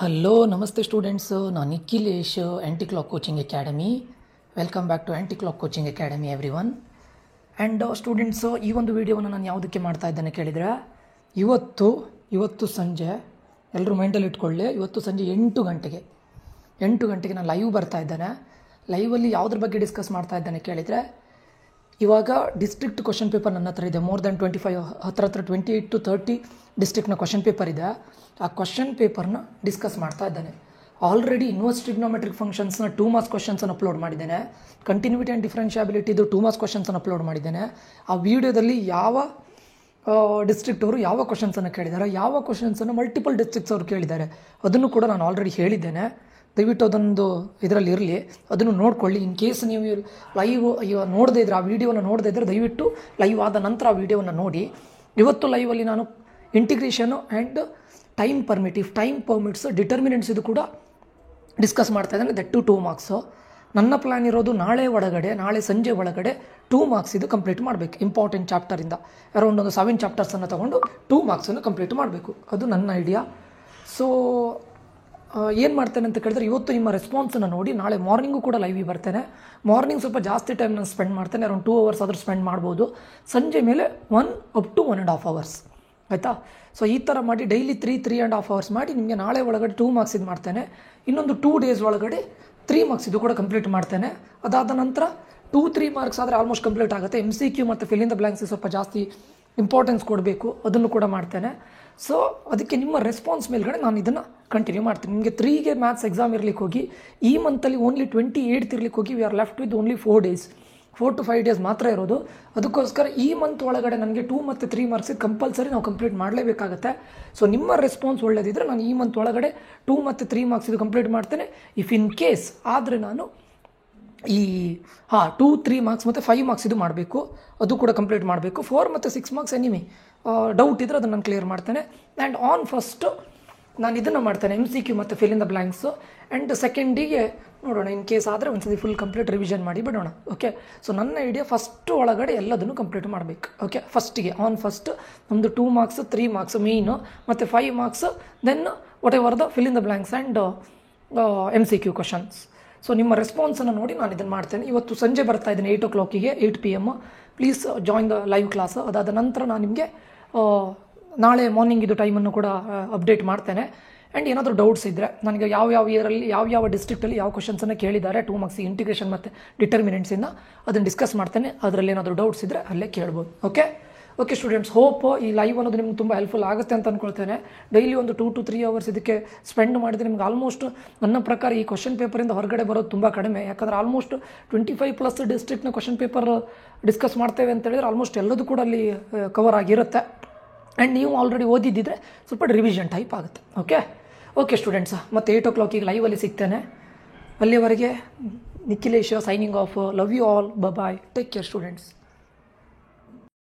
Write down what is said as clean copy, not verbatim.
Hello ನಮಸ್ತೆ students, ನಾನು Nikhilesh, anti clock coaching academy. Welcome back to anti clock coaching academy everyone. And students, ಈ ಒಂದು ವಿಡಿಯೋವನ್ನು ನಾನು ಯಾವುದಕ್ಕೆ ಮಾಡ್ತಾ ಇದ್ದೇನೆ ಕೇಳಿದರೆ, ಇವತ್ತು ಸಂಜೆ ಎಲ್ಲರೂ ಮೈಂಡಲ್ಲಿ ಇಟ್ಕೊಳ್ಳಿ, ಇವತ್ತು ಸಂಜೆ 8 ಗಂಟೆಗೆ ನಾನು ಲೈವ್ ಬರ್ತಾ ಇದ್ದೇನೆ. ಲೈವಲ್ಲಿ ಯಾವುದ್ರ ಬಗ್ಗೆ ಡಿಸ್ಕಸ್ ಮಾಡ್ತಾ ಇದ್ದೇನೆ ಕೇಳಿದರೆ, ಇವಾಗ ಡಿಸ್ಟ್ರಿಕ್ಟ್ ಕ್ವಶನ್ ಪೇಪರ್ ನನ್ನ ಹತ್ರ ಇದೆ. ಮೋರ್ ದೆನ್ 25 ಹತ್ರ 28 to 30 ಡಿಸ್ಟ್ರಿಕ್ಟ್ನ ಕ್ವಶನ್ ಪೇಪರ್ ಇದೆ. ಆ ಕ್ವಶನ್ ಪೇಪರ್ನ ಡಿಸ್ಕಸ್ ಮಾಡ್ತಾ ಇದ್ದಾನೆ. ಆಲ್ರೆಡಿ ಇನ್ವರ್ಸ್ ಟ್ರಿಗ್ನೋಮೆಟ್ರಿಕ್ ಫಂಕ್ಷನ್ಸ್ನ 2 ಮಾರ್ಕ್ಸ್ ಕ್ವಶನ್ಸನ್ನು ಅಪ್ಲೋಡ್ ಮಾಡಿದ್ದೇನೆ. ಕಂಟಿನ್ಯೂಟಿ ಆ್ಯಂಡ್ ಡಿಫ್ರೆನ್ಷಿಯಾಬಿಲಿಟಿದು 2 ಮಾರ್ಕ್ಸ್ ಕ್ವಶನ್ಸನ್ನು ಅಪ್ಲೋಡ್ ಮಾಡಿದ್ದೇನೆ. ಆ ವಿಡಿಯೋದಲ್ಲಿ ಯಾವ ಡಿಸ್ಟ್ರಿಕ್ಟ್ ಅವರು ಯಾವ ಕ್ವಶನ್ಸನ್ನು ಕೇಳಿದ್ದಾರೆ, ಯಾವ ಕ್ವಶನ್ಸನ್ನು ಮಲ್ಟಿಪಲ್ ಡಿಸ್ಟ್ರಿಕ್ಟ್ಸ್ ಅವರು ಕೇಳಿದ್ದಾರೆ, ಅದನ್ನು ಕೂಡ ನಾನು ಆಲ್ರೆಡಿ ಹೇಳಿದ್ದೇನೆ. ದಯವಿಟ್ಟು ಅದೊಂದು ಇದರಲ್ಲಿ ಇರಲಿ, ಅದನ್ನು ನೋಡ್ಕೊಳ್ಳಿ. ಇನ್ ಕೇಸ್ ನೀವು ಲೈವ್ ನೋಡದೇ ಇದ್ದರೆ, ಆ ವಿಡಿಯೋನ ನೋಡದೇ ಇದ್ದರೆ ದಯವಿಟ್ಟು ಲೈವ್ ಆದ ನಂತರ ಆ ವಿಡಿಯೋನ ನೋಡಿ. ಇವತ್ತು ಲೈವಲ್ಲಿ ನಾನು integration and time permits determinants ಇದು ಕೂಡ ಡಿಸ್ಕಸ್ ಮಾಡ್ತಾ ಇದ್ದೇನೆ. That 2 marks. ನನ್ನ ಪ್ಲ್ಯಾನ್ ಇರೋದು ನಾಳೆ ಸಂಜೆ ಒಳಗಡೆ 2 ಮಾರ್ಕ್ಸ್ ಇದು ಕಂಪ್ಲೀಟ್ ಮಾಡಬೇಕು. ಇಂಪಾರ್ಟೆಂಟ್ ಚಾಪ್ಟರಿಂದ ಅರೌಂಡ್ ಒಂದು 7 ಚಾಪ್ಟರ್ಸನ್ನು ತೊಗೊಂಡು 2 ಮಾರ್ಕ್ಸನ್ನು ಕಂಪ್ಲೀಟ್ ಮಾಡಬೇಕು. ಅದು ನನ್ನ ಐಡಿಯಾ. ಸೊ ಏನು ಮಾಡ್ತೇನೆ ಅಂತ ಕೇಳಿದ್ರೆ, ಇವತ್ತು ನಿಮ್ಮ ರೆಸ್ಪಾನ್ಸನ್ನು ನೋಡಿ ನಾಳೆ ಮಾರ್ನಿಂಗು ಕೂಡ ಲೈವಿಗೆ ಬರ್ತೇನೆ. ಮಾರ್ನಿಂಗ್ ಸ್ವಲ್ಪ ಜಾಸ್ತಿ ಟೈಮ್ ನಾನು ಸ್ಪೆಂಡ್ ಮಾಡ್ತೇನೆ, ಅರೌಂಡ್ 2 hours ಆದರೂ ಸ್ಪೆಂಡ್ ಮಾಡ್ಬೋದು. ಸಂಜೆ ಮೇಲೆ 1 up to 1.5 hours, ಆಯಿತಾ? ಸೊ ಈ ಥರ ಮಾಡಿ ಡೈಲಿ 3.5 hours ಮಾಡಿ ನಿಮಗೆ ನಾಳೆ ಒಳಗಡೆ 2 ಮಾರ್ಕ್ಸ್ ಇದು ಮಾಡ್ತೇನೆ. ಇನ್ನೊಂದು 2 days ಒಳಗಡೆ 3 ಮಾರ್ಕ್ಸ್ ಇದು ಕೂಡ ಕಂಪ್ಲೀಟ್ ಮಾಡ್ತೇನೆ. ಅದಾದ ನಂತರ 2-3 ಮಾರ್ಕ್ಸ್ ಆದರೆ ಆಲ್ಮೋಸ್ಟ್ ಕಂಪ್ಲೀಟ್ ಆಗುತ್ತೆ. MCQ ಮತ್ತು ಫಿಲ್ ಇನ್ ದ ಬ್ಲ್ಯಾಂಕ್ಸ್ ಸ್ವಲ್ಪ ಜಾಸ್ತಿ ಇಂಪಾರ್ಟೆನ್ಸ್ ಕೊಡಬೇಕು, ಅದನ್ನು ಕೂಡ ಮಾಡ್ತೇನೆ. ಸೊ ಅದಕ್ಕೆ ನಿಮ್ಮ ರೆಸ್ಪಾನ್ಸ್ ಮೇಲ್ಗಡೆ ನಾನು ಇದನ್ನು ಕಂಟಿನ್ಯೂ ಮಾಡ್ತೀನಿ. ನಿಮಗೆ 3ಗೆ ಮ್ಯಾಥ್ಸ್ ಎಕ್ಸಾಮ್ ಇರಲಿಕ್ಕೆ ಹೋಗಿ ಈ ಮಂತಲ್ಲಿ ಓನ್ಲಿ 28th ಇರಲಿಕ್ಕೆ ಹೋಗಿ we are left with only 4 to 5 days ಮಾತ್ರ ಇರೋದು. ಅದಕ್ಕೋಸ್ಕರ ಈ ಮಂತ್ ಒಳಗಡೆ ನನಗೆ 2 ಮತ್ತು 3 ಮಾರ್ಕ್ಸ್ ಕಂಪಲ್ಸರಿ ನಾವು ಕಂಪ್ಲೀಟ್ ಮಾಡಲೇಬೇಕಾಗತ್ತೆ. ಸೊ ನಿಮ್ಮ ರೆಸ್ಪಾನ್ಸ್ ಒಳ್ಳೆದಿದ್ದರೆ ನಾನು ಈ ಮಂತ್ ಒಳಗಡೆ 2 ಮತ್ತು 3 ಮಾರ್ಕ್ಸ್ ಇದು ಕಂಪ್ಲೀಟ್ ಮಾಡ್ತೇನೆ. ಇಫ್ ಇನ್ ಕೇಸ್ ಆದರೆ ನಾನು 2, 3 ಮಾರ್ಕ್ಸ್ ಮತ್ತು 5 ಮಾರ್ಕ್ಸ್ ಇದು ಮಾಡಬೇಕು, ಅದು ಕೂಡ ಕಂಪ್ಲೀಟ್ ಮಾಡಬೇಕು. 4 ಮತ್ತು 6 ಮಾರ್ಕ್ಸ್ ಎನಿಮಿ ಡೌಟ್ ಇದ್ದರೆ ಅದನ್ನು ನಾನು ಕ್ಲಿಯರ್ ಮಾಡ್ತೇನೆ. ಆ್ಯಂಡ್ ಆನ್ ಫಸ್ಟು ನಾನು ಇದನ್ನು ಮಾಡ್ತೇನೆ, MCQ ಮತ್ತು fill in the blanks. And ಸೆಕೆಂಡಿಗೆ ನೋಡೋಣ, ಇನ್ ಕೇಸ್ ಆದರೆ ಒಂದ್ಸತಿ ಫುಲ್ ಕಂಪ್ಲೀಟ್ ರಿವಿಷನ್ ಮಾಡಿ ಬಿಡೋಣ. ಓಕೆ, ಸೊ ನನ್ನ ಐಡಿಯಾ ಫಸ್ಟ್ ಒಳಗಡೆ ಎಲ್ಲದನ್ನು ಕಂಪ್ಲೀಟ್ ಮಾಡಬೇಕು. ಓಕೆ, ಫಸ್ಟ್ ನಮ್ಮದು 2 ಮಾರ್ಕ್ಸ್ 3 ಮಾರ್ಕ್ಸ್ ಮೇಯ್ನು ಮತ್ತು 5 marks then whatever the fill in the blanks and MCQ questions. So ನಿಮ್ಮ ರೆಸ್ಪಾನ್ಸನ್ನು ನೋಡಿ ನಾನು ಇದನ್ನು ಮಾಡ್ತೇನೆ. ಇವತ್ತು ಸಂಜೆ ಬರ್ತಾ ಇದ್ದೀನಿ 8 o'clock-ಗೆ 8 PM. Please join the live class. ಅದಾದ ನಂತರ ನಾನು ನಿಮಗೆ ನಾಳೆ ಮಾರ್ನಿಂಗ್ ಇದು ಟೈಮನ್ನು ಕೂಡ ಅಪ್ಡೇಟ್ ಮಾಡ್ತೇನೆ. ಆ್ಯಂಡ್ ಏನಾದರೂ ಡೌಟ್ಸ್ ಇದ್ದರೆ ನನಗೆ ಯಾವ ಇಯರಲ್ಲಿ ಯಾವ ಡಿಸ್ಟ್ರಿಕ್ಟಲ್ಲಿ ಯಾವ ಕ್ವಶನ್ಸನ್ನು ಕೇಳಿದ್ದಾರೆ 2 ಮಾರ್ಕ್ಸ್ ಇಂಟಿಗ್ರೇಷನ್ ಮತ್ತು ಡಿಟರ್ಮಿನೆಂಟ್ಸಿಂದ ಅದನ್ನು ಡಿಸ್ಕಸ್ ಮಾಡ್ತೇನೆ. ಅದರಲ್ಲಿ ಏನಾದರೂ ಡೌಟ್ಸ್ ಇದ್ದರೆ ಅಲ್ಲೇ ಕೇಳ್ಬೋದು. ಓಕೆ ಸ್ಟೂಡೆಂಟ್ಸ್, ಹೋಪ್ ಈ ಲೈವ್ ಅನ್ನೋದು ನಿಮ್ಗೆ ತುಂಬ ಹೆಲ್ಪ್ಫುಲ್ ಆಗುತ್ತೆ ಅಂತ ಅಂದ್ಕೊಳ್ತೇನೆ. ಡೈಲಿ ಒಂದು 2 to 3 hours ಇದಕ್ಕೆ ಸ್ಪೆಂಡ್ ಮಾಡಿದರೆ ನಿಮ್ಗೆ ಆಲ್ಮೋಸ್ಟ್ ನನ್ನ ಪ್ರಕಾರ ಈ ಕ್ವಶನ್ ಪೇಪರಿಂದ ಹೊರಗಡೆ ಬರೋದು ತುಂಬ ಕಡಿಮೆ. ಯಾಕಂದರೆ ಆಲ್ಮೋಸ್ಟ್ 25+ ಡಿಸ್ಟ್ರಿಕ್ಟ್ನ ಕ್ವಶನ್ ಪೇಪರ್ ಡಿಸ್ಕಸ್ ಮಾಡ್ತೇವೆ ಅಂತ ಹೇಳಿದ್ರೆ ಆಲ್ಮೋಸ್ಟ್ ಎಲ್ಲದೂ ಕೂಡ ಅಲ್ಲಿ ಕವರ್ ಆಗಿರುತ್ತೆ. ಆ್ಯಂಡ್ ನೀವು ಆಲ್ರೆಡಿ ಓದಿದ್ದಿದ್ರೆ ಸ್ವಲ್ಪ ರಿವಿಷನ್ ಟೈಪ್ ಆಗುತ್ತೆ. ಓಕೆ ಸ್ಟೂಡೆಂಟ್ಸ್, ಮತ್ತು 8 o'clock-ಗೆ ಲೈವಲ್ಲಿ ಸಿಗ್ತೇನೆ. ಅಲ್ಲಿಯವರೆಗೆ Nikhilesh signing off. Love you all. Bye. Take care students.